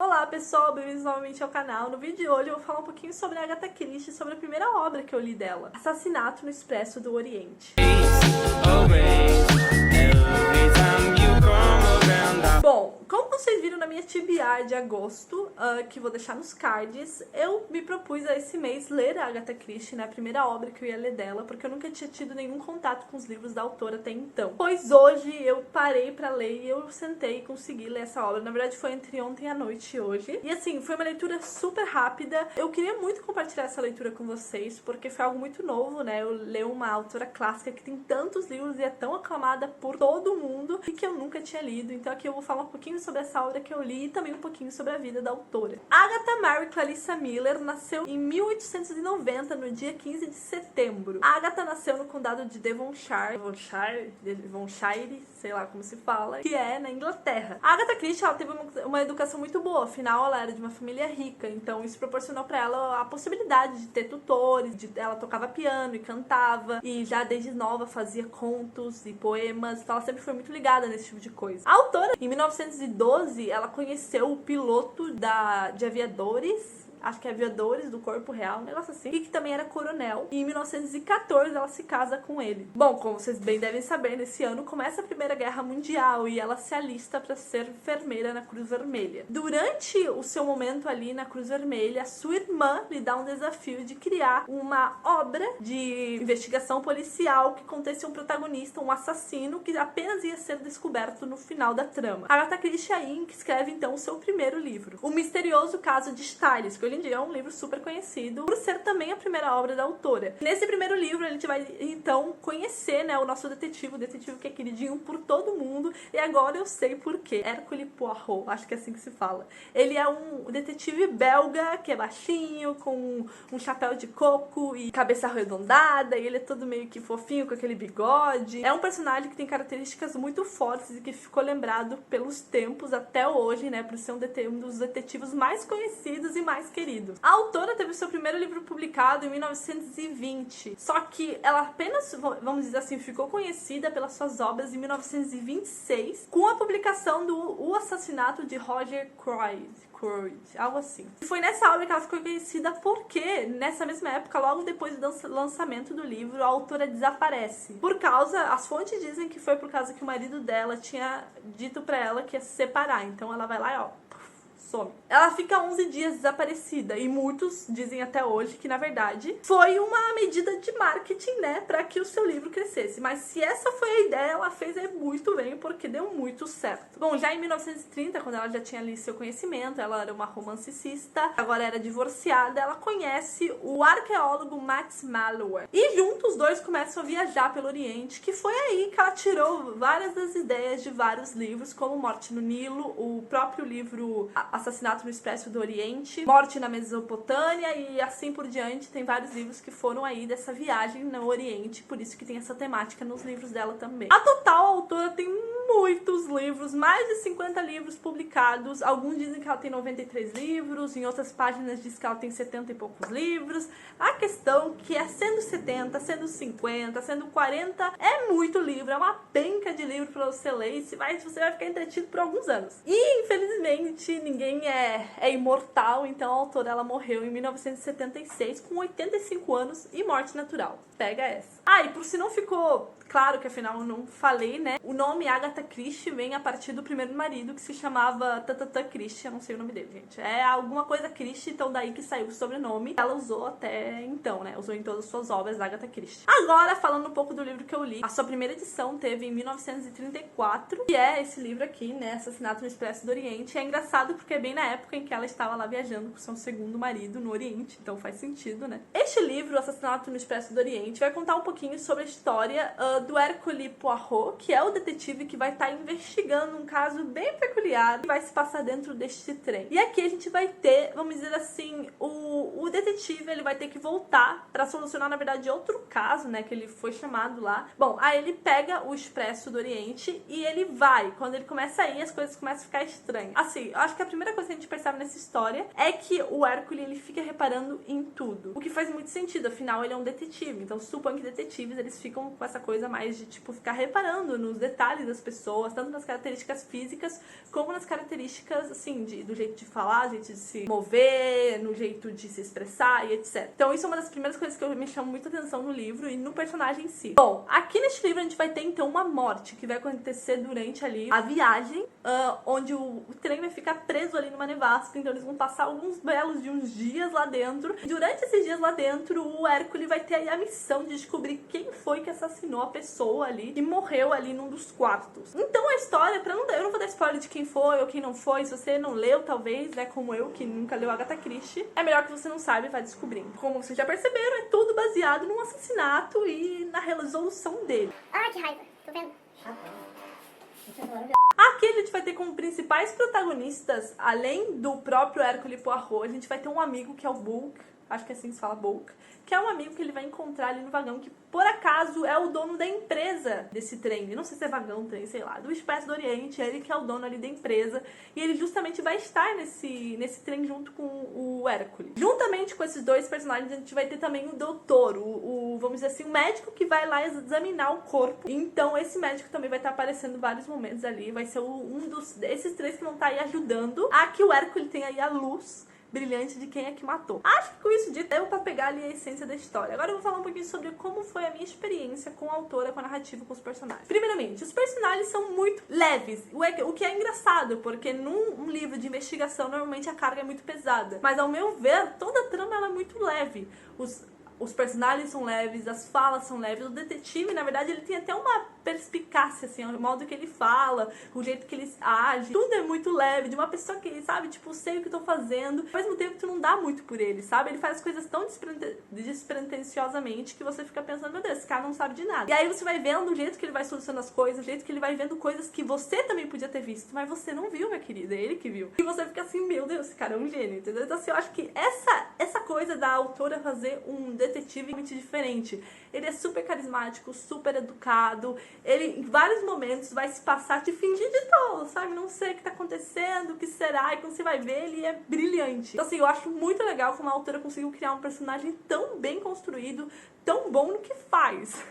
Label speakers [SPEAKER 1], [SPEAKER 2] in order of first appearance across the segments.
[SPEAKER 1] Olá pessoal, bem-vindos novamente ao canal. No vídeo de hoje eu vou falar um pouquinho sobre a Agatha Christie, sobre a primeira obra que eu li dela, Assassinato no Expresso do Oriente. Bom, como vocês viram na minha TBR de agosto, que vou deixar nos cards, eu me propus a esse mês ler a Agatha Christie, né, a primeira obra que eu ia ler dela, porque eu nunca tinha tido nenhum contato com os livros da autora até então. Pois hoje eu parei pra ler e eu sentei e consegui ler essa obra. Na verdade foi entre ontem à noite e hoje. E assim, foi uma leitura super rápida. Eu queria muito compartilhar essa leitura com vocês, porque foi algo muito novo, né? Eu ler uma autora clássica que tem tantos livros e é tão aclamada por todo mundo e que eu nunca tinha lido. Então aqui eu vou falar um pouquinho sobre essa obra que eu li e também um pouquinho sobre a vida da autora. Agatha Mary Clarissa Miller nasceu em 1890, no dia 15 de setembro. A Agatha nasceu no condado de Devonshire, sei lá como se fala, que é na Inglaterra. A Agatha Christie, ela teve uma educação muito boa, afinal ela era de uma família rica, então isso proporcionou pra ela a possibilidade de ter tutores, ela tocava piano e cantava, e já desde nova fazia contos e poemas, então ela sempre foi muito ligada nesse tipo de coisa. A autora, em 1912, ela conheceu o piloto de aviadores, acho que é aviadores do Corpo Real, um negócio assim, e que também era coronel. E em 1914 ela se casa com ele. Bom, como vocês bem devem saber, nesse ano começa a Primeira Guerra Mundial e ela se alista para ser enfermeira na Cruz Vermelha. Durante o seu momento ali na Cruz Vermelha, sua irmã lhe dá um desafio de criar uma obra de investigação policial que contesse um protagonista, um assassino, que apenas ia ser descoberto no final da trama. Agatha Christie aí escreve então o seu primeiro livro, O Misterioso Caso de Styles, que hoje em dia é um livro super conhecido por ser também a primeira obra da autora. Nesse primeiro livro a gente vai então conhecer, né, o nosso detetive, o detetive que é queridinho por todo mundo, e agora eu sei por quê. Hercule Poirot, acho que é assim que se fala. Ele é um detetive belga que é baixinho, com um chapéu de coco e cabeça arredondada, e ele é todo meio que fofinho com aquele bigode. É um personagem que tem características muito fortes e que ficou lembrado pelos tempos até hoje, né, por ser um dos detetives mais conhecidos e mais querido. A autora teve seu primeiro livro publicado em 1920, só que ela apenas, vamos dizer assim, ficou conhecida pelas suas obras em 1926, com a publicação do O Assassinato de Roger Croyd, algo assim. E foi nessa obra que ela ficou conhecida porque, nessa mesma época, logo depois do lançamento do livro, a autora desaparece. As fontes dizem que foi por causa que o marido dela tinha dito pra ela que ia se separar, então ela vai lá e ó, some. Ela fica 11 dias desaparecida e muitos dizem até hoje que, na verdade, foi uma medida de marketing, né, para que o seu livro crescesse. Mas se essa foi a ideia, ela fez muito bem, porque deu muito certo. Bom, já em 1930, quando ela já tinha ali seu conhecimento, ela era uma romancista, agora era divorciada, ela conhece o arqueólogo Max Malloy. E juntos os dois começam a viajar pelo Oriente, que foi aí que ela tirou várias das ideias de vários livros, como Morte no Nilo, o próprio livro Assassinato no Expresso do Oriente, Morte na Mesopotâmia e assim por diante. Tem vários livros que foram aí dessa viagem no Oriente, por isso que tem essa temática nos livros dela também. A total, a autora tem muitos livros, mais de 50 livros publicados. Alguns dizem que ela tem 93 livros, em outras páginas diz que ela tem 70 e poucos livros. A questão que é sendo 70, sendo 50, sendo 40, é muito livro, é uma penca de livro pra você ler, e você vai ficar entretido por alguns anos. E, infelizmente, ninguém é imortal, então a autora ela morreu em 1976, com 85 anos e morte natural. Pega essa. E por se não ficou claro, que afinal eu não falei, né? O nome Agatha Christie vem a partir do primeiro marido, que se chamava Tatata Christie, eu não sei o nome dele, gente. É alguma coisa Christie, então daí que saiu o sobrenome. Ela usou até então, né? Usou em todas as suas obras da Agatha Christie. Agora, falando um pouco do livro que eu li, a sua primeira edição teve em 1934, que é esse livro aqui, né? Assassinato no Expresso do Oriente. É engraçado porque é bem na época em que ela estava lá viajando com seu segundo marido no Oriente, então faz sentido, né? Este livro, Assassinato no Expresso do Oriente, vai contar um pouquinho sobre a história do Hercule Poirot, que é o detetive que vai estar investigando um caso bem peculiar que vai se passar dentro deste trem. E aqui a gente vai ter, vamos dizer assim, o detetive, ele vai ter que voltar para solucionar, na verdade, outro caso, né, que ele foi chamado lá. Bom, aí ele pega o Expresso do Oriente e ele vai. Quando ele começa a ir, as coisas começam a ficar estranhas. Assim, eu acho que a primeira coisa que a gente percebe nessa história é que o Hercule, ele fica reparando em tudo. O que faz muito sentido, afinal, ele é um detetive. Então, suponho que detetives, eles ficam com essa coisa mais de, tipo, ficar reparando nos detalhes das pessoas pessoas, tanto nas características físicas, como nas características, assim, do jeito de falar, do jeito de se mover, no jeito de se expressar e etc. Então isso é uma das primeiras coisas que me chama muita atenção no livro e no personagem em si. Bom, aqui neste livro a gente vai ter então uma morte que vai acontecer durante ali a viagem, onde o trem vai ficar preso ali numa nevasca, então eles vão passar alguns belos de uns dias lá dentro. E durante esses dias lá dentro, o Hércules vai ter aí a missão de descobrir quem foi que assassinou a pessoa ali e morreu ali num dos quartos. Então a história, eu não vou dar spoiler de quem foi ou quem não foi, se você não leu, talvez, né, como eu, que nunca leu Agatha Christie, é melhor que você não saiba e vá descobrindo. Como vocês já perceberam, é tudo baseado num assassinato e na resolução dele.
[SPEAKER 2] Ai, que raiva. Tô vendo.
[SPEAKER 1] Aqui a gente vai ter como principais protagonistas, além do próprio Hércules Poirot, a gente vai ter um amigo que é o Bulk, acho que assim se fala Bulk, que é um amigo que ele vai encontrar ali no vagão, que por acaso é o dono da empresa desse trem. Eu não sei se é vagão, trem, sei lá, do Expresso do Oriente, ele que é o dono ali da empresa, e ele justamente vai estar nesse trem junto com o Hércules. Juntamente com esses dois personagens, a gente vai ter também o doutor, vamos dizer assim, o médico que vai lá examinar o corpo. Então esse médico também vai estar aparecendo em vários momentos ali, vai ser esses três que vão estar aí ajudando a que o Hércules tenha aí a luz brilhante de quem é que matou. Acho que com isso dito, deu pra pegar ali a essência da história. Agora eu vou falar um pouquinho sobre como foi a minha experiência com a autora, com a narrativa, com os personagens. Primeiramente, os personagens são muito leves, o que é engraçado, porque num livro de investigação, normalmente a carga é muito pesada. Mas ao meu ver, toda a trama ela é muito leve. Os personagens são leves, as falas são leves. O detetive, na verdade, ele tem até uma perspicácia, assim, o modo que ele fala, o jeito que ele age. Tudo é muito leve, de uma pessoa que, sabe, tipo, sei o que eu tô fazendo. Ao mesmo tempo, tu não dá muito por ele, sabe? Ele faz as coisas tão despretensiosamente que você fica pensando, meu Deus, esse cara não sabe de nada. E aí você vai vendo o jeito que ele vai solucionando as coisas, o jeito que ele vai vendo coisas que você também podia ter visto, mas você não viu, minha querida, é ele que viu. E você fica assim, meu Deus, esse cara é um gênio, entendeu? Então, assim, eu acho que essa coisa da autora fazer um detetive muito diferente. Ele é super carismático, super educado. Ele, em vários momentos, vai se passar de fingir de tolo, sabe? Não sei o que tá acontecendo, o que será. E quando você vai ver, ele é brilhante. Então, assim, eu acho muito legal como a autora conseguiu criar um personagem tão bem construído, tão bom no que faz.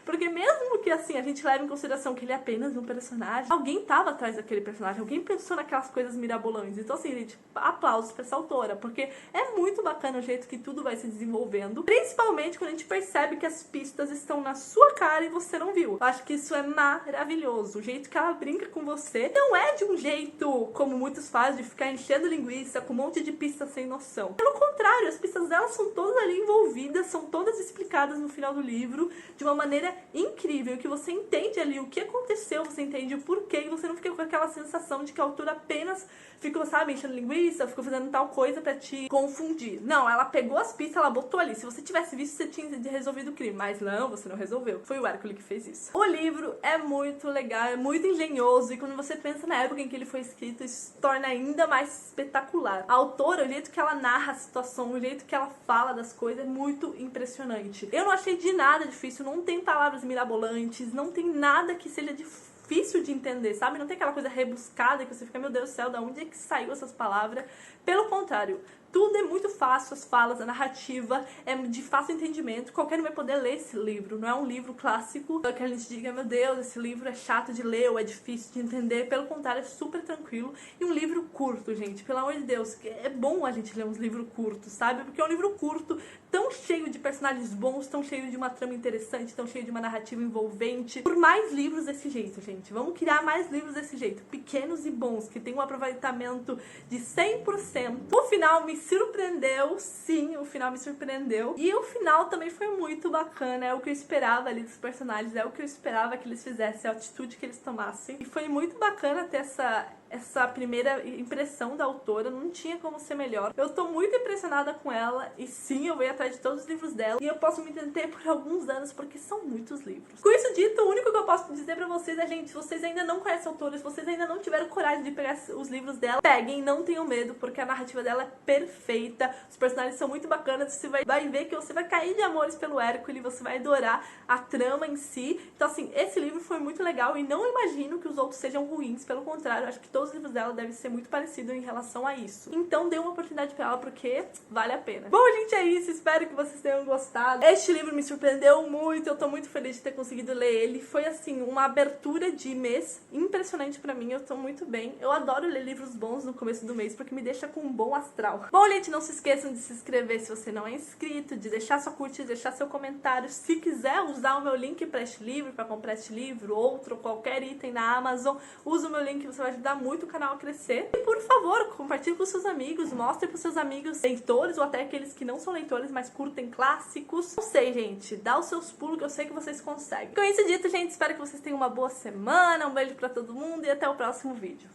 [SPEAKER 1] Porque mesmo que, assim, a gente leve em consideração que ele é apenas um personagem, alguém tava atrás daquele personagem, alguém pensou naquelas coisas mirabolantes. Então, assim, gente, aplausos pra essa autora, porque é muito bacana o jeito que tudo vai se desenvolvendo, principalmente quando a gente percebe que as pistas estão na sua cara e você não viu. Eu acho que isso é maravilhoso. O jeito que ela brinca com você não é de um jeito, como muitos fazem, de ficar enchendo linguiça com um monte de pistas sem noção. Pelo contrário, as pistas dela são todas ali envolvidas, são todas explicadas no final do livro, de uma maneira incrível, que você entende ali o que aconteceu, você entende o porquê, e você não fica com aquela sensação de que a autora apenas ficou, sabe, enchendo linguiça, ficou fazendo tal coisa pra te confundir. Não, ela pegou as pistas, ela botou ali. Se você tivesse visto, você tinha resolvido o crime. Mas não, você não resolveu. Foi o Hércules que fez isso. O livro é muito legal, é muito engenhoso, e quando você pensa na época em que ele foi escrito, isso se torna ainda mais espetacular. A autora, o jeito que ela narra a situação, o jeito que ela fala das coisas é muito impressionante. Eu não achei de nada difícil, não tem palavras mirabolantes, não tem nada que seja difícil de entender, sabe? Não tem aquela coisa rebuscada que você fica, meu Deus do céu, da onde é que saiu essas palavras? Pelo contrário, tudo é muito fácil, as falas, a narrativa é de fácil entendimento, qualquer um vai poder ler esse livro, não é um livro clássico que a gente diga, meu Deus, esse livro é chato de ler ou é difícil de entender, pelo contrário, é super tranquilo, e um livro curto, gente, pelo amor de Deus, é bom a gente ler uns livros curtos, sabe? Porque é um livro curto, tão cheio de personagens bons, tão cheio de uma trama interessante, tão cheio de uma narrativa envolvente. Por mais livros desse jeito, gente, vamos criar mais livros desse jeito, pequenos e bons, que tem um aproveitamento de 100%. O final me surpreendeu, sim, o final me surpreendeu. E o final também foi muito bacana, é o que eu esperava ali dos personagens, é o que eu esperava que eles fizessem, a atitude que eles tomassem. E foi muito bacana ter essa primeira impressão da autora, não tinha como ser melhor. Eu tô muito impressionada com ela, e sim, eu vou ir atrás de todos os livros dela, e eu posso me entender por alguns anos, porque são muitos livros. Com isso dito, o único que eu posso dizer pra vocês é, gente, se vocês ainda não conhecem a autora, se vocês ainda não tiveram coragem de pegar os livros dela, peguem, não tenham medo, porque a narrativa dela é perfeita, os personagens são muito bacanas, você vai ver que você vai cair de amores pelo Hércules, você vai adorar a trama em si. Então, assim, esse livro foi muito legal, e não imagino que os outros sejam ruins, pelo contrário, acho que todos os livros dela devem ser muito parecidos em relação a isso. Então dê uma oportunidade pra ela, porque vale a pena. Bom, gente, é isso. Espero que vocês tenham gostado. Este livro me surpreendeu muito. Eu tô muito feliz de ter conseguido ler ele. Foi, assim, uma abertura de mês impressionante pra mim. Eu tô muito bem. Eu adoro ler livros bons no começo do mês, porque me deixa com um bom astral. Bom, gente, não se esqueçam de se inscrever se você não é inscrito, de deixar sua curtida, deixar seu comentário. Se quiser usar o meu link pra este livro, pra comprar este livro, outro, qualquer item na Amazon, usa o meu link, você vai ajudar muito o canal a crescer. E, por favor, compartilhe com seus amigos, mostre pros seus amigos leitores, ou até aqueles que não são leitores, mas curtem clássicos. Não sei, gente, dá os seus pulos, que eu sei que vocês conseguem. Com isso dito, gente, espero que vocês tenham uma boa semana, um beijo pra todo mundo e até o próximo vídeo.